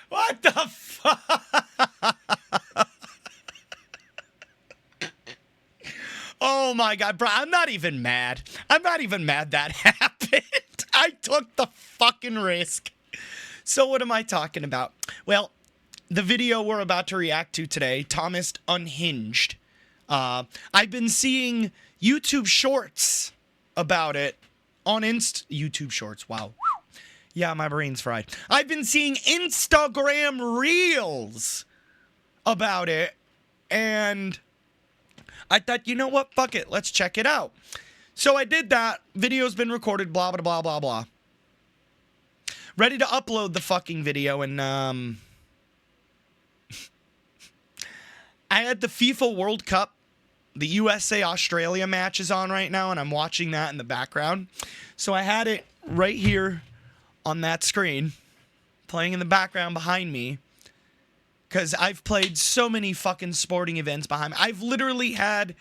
What the fuck? Oh my god, bro, I'm not even mad. I'm not even mad that happened. I took the fucking risk. So what am I talking about? Well, the video we're about to react to today, Thomas Unhinged. I've been seeing YouTube shorts about it on YouTube shorts. Wow. Yeah, my brain's fried. I've been seeing Instagram reels about it, and I thought, you know what? Fuck it. Let's check it out. So I did that. Video's been recorded, blah, blah, blah, blah, blah. Ready to upload the fucking video, and, I had the FIFA World Cup, the USA-Australia match is on right now, and I'm watching that in the background. So I had it right here on that screen, playing in the background behind me, because I've played so many fucking sporting events behind me. I've literally had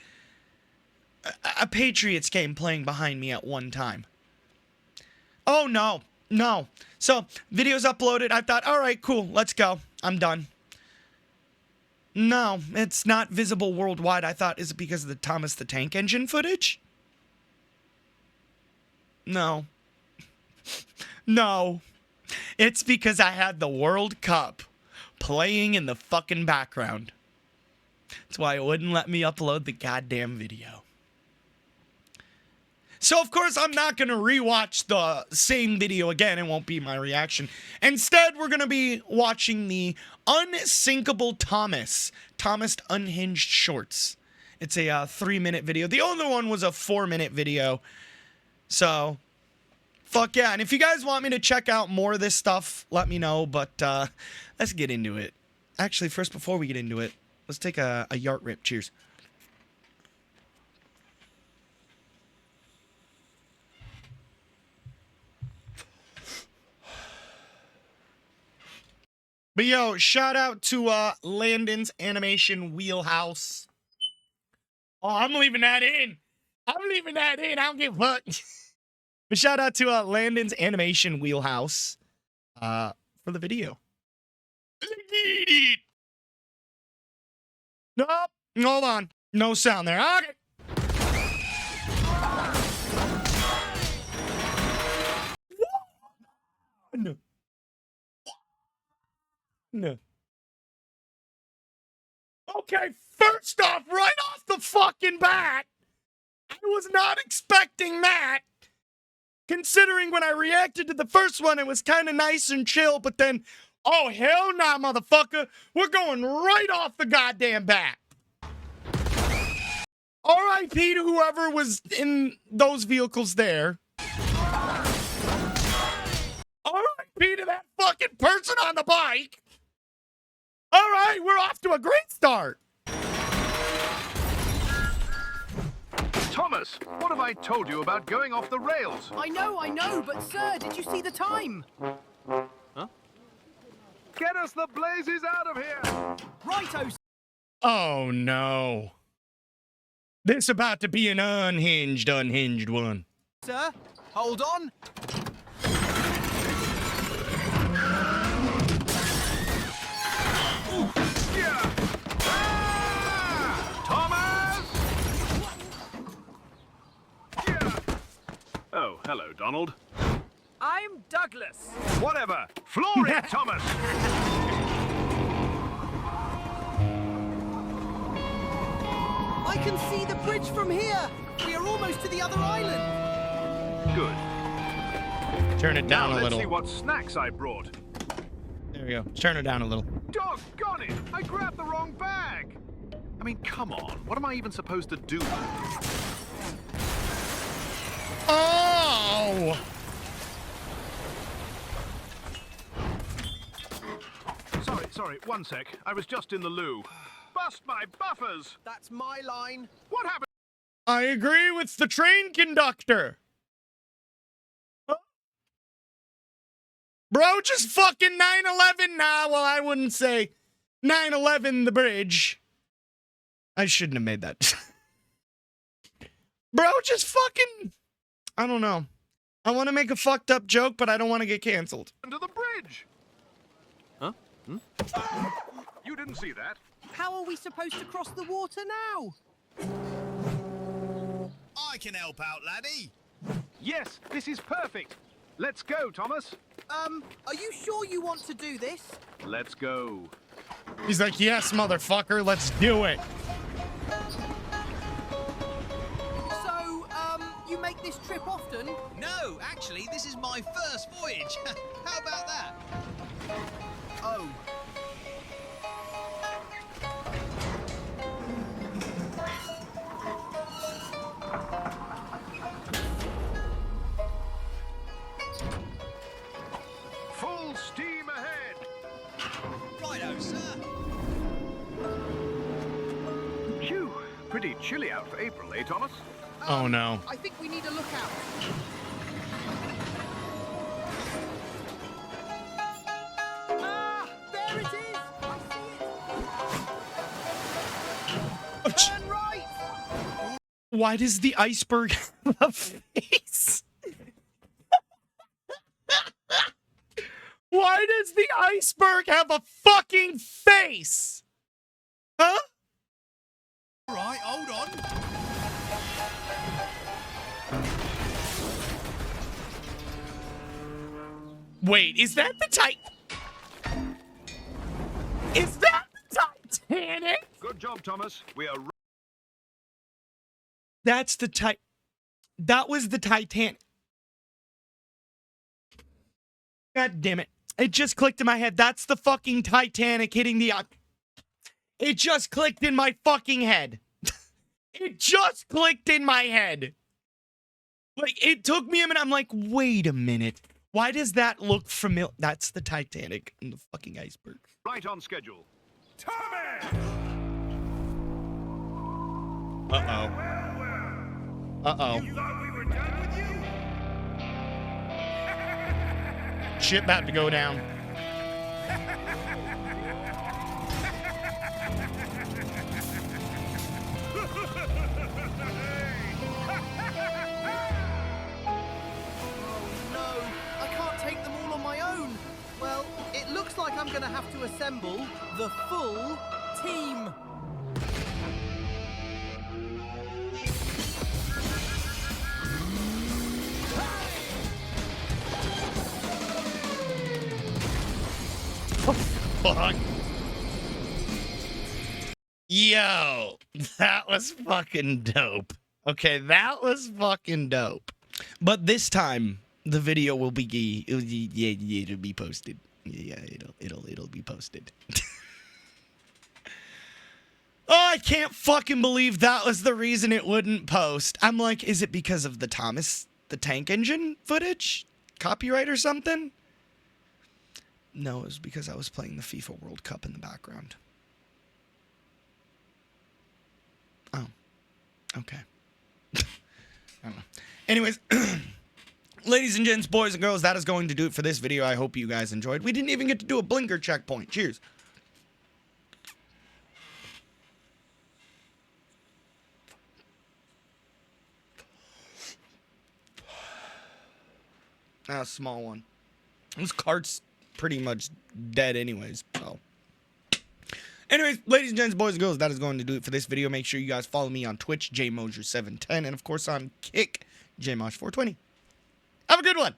a Patriots game playing behind me at one time. Oh, no. No. So, video's uploaded. I thought, all right, cool, let's go. I'm done. No, it's not visible worldwide. I thought, is it because of the Thomas the Tank Engine footage? No. No. It's because I had the World Cup playing in the fucking background. That's why it wouldn't let me upload the goddamn video. So, of course, I'm not going to rewatch the same video again. It won't be my reaction. Instead, we're going to be watching the Unsinkable Thomas Unhinged Shorts. It's a 3-minute video. The other one was a 4-minute video. So, fuck yeah. And if you guys want me to check out more of this stuff, let me know. But let's get into it. Actually, first, before we get into it, let's take a yart rip. Cheers. But yo, shout out to Landon's Animation Wheelhouse. Oh, I'm leaving that in. I'm leaving that in. I don't give a fuck. But shout out to Landon's Animation Wheelhouse for the video. Nope. Hold on. No sound there. Okay. No. No. Okay, first off, right off the fucking bat, I was not expecting that. Considering when I reacted to the first one, it was kind of nice and chill, but then, oh, hell nah, motherfucker. We're going right off the goddamn bat. R.I.P. to whoever was in those vehicles there. R.I.P. to that fucking person on the bike. All right, we're off to a great start. Thomas, what have I told you about going off the rails? I know, but sir, did you see the time? Huh? Get us the blazes out of here! Righto. Oh, no. This about to be an unhinged one. Sir, hold on. Oh, hello, Donald. I'm Douglas. Whatever. Floor it, Thomas! I can see the bridge from here. We are almost to the other island. Good. Turn it down Now a let's little. see what snacks I brought. There we go. Turn it down a little. Doggone it! I grabbed the wrong bag! I mean, come on. What am I even supposed to do? Oh! Sorry, one sec. I was just in the loo. Bust my buffers! That's my line. What happened? I agree with the train conductor. Huh? Bro, just fucking 9/11. Nah, well, I wouldn't say 9/11 the bridge. I shouldn't have made that. Bro, just fucking... I don't know. I want to make a fucked up joke, but I don't want to get canceled. Under the bridge! Huh? You didn't see that? How are we supposed to cross the water now? I can help out, laddie. Yes, this is perfect. Let's go, Thomas. Are you sure you want to do this? Let's go. He's like, yes, motherfucker, let's do it. So, you make this trip often? No, actually, this is my first voyage. How about that? Oh. Full steam ahead. Righto, sir. Phew, pretty chilly out for April, eh, Thomas? Oh no. I think we need a lookout. Ah, there it is! I see it! Turn right! Why does the iceberg have a face? Why does the iceberg have a fucking face? Huh? All right, hold on. Wait, is that the Is that the Titanic? Good job, Thomas. We are... That's the That was the Titanic. God damn it. It just clicked in my head. That's the fucking Titanic hitting the... It just clicked in my fucking head. It just clicked in my head. Like, it took me a minute. I'm like, wait a minute. Why does that look familiar? That's the Titanic and the fucking iceberg. Right on schedule. Thomas! Uh-oh. Uh-oh. You thought we were done with you? Shit about to go down. No, I can't take them all on my own. Well, it looks like I'm gonna have to assemble the full team. Fuck. Yo, that was fucking dope. Okay, that was fucking dope. But this time, the video will be it'll be posted. Yeah, it'll be posted. Oh, I can't fucking believe that was the reason it wouldn't post. I'm like, is it because of the Thomas the Tank Engine footage? Copyright or something? No, it was because I was playing the FIFA World Cup in the background. Oh. Okay. I don't know. Anyways, ladies and gents, boys and girls, that is going to do it for this video. I hope you guys enjoyed. We didn't even get to do a blinker checkpoint. Cheers. A small one. This cart's pretty much dead anyways, so. Anyways, ladies and gents, boys and girls, that is going to do it for this video. Make sure you guys follow me on Twitch, JMosier710, and of course on Kick, JMosh420. Have a good one.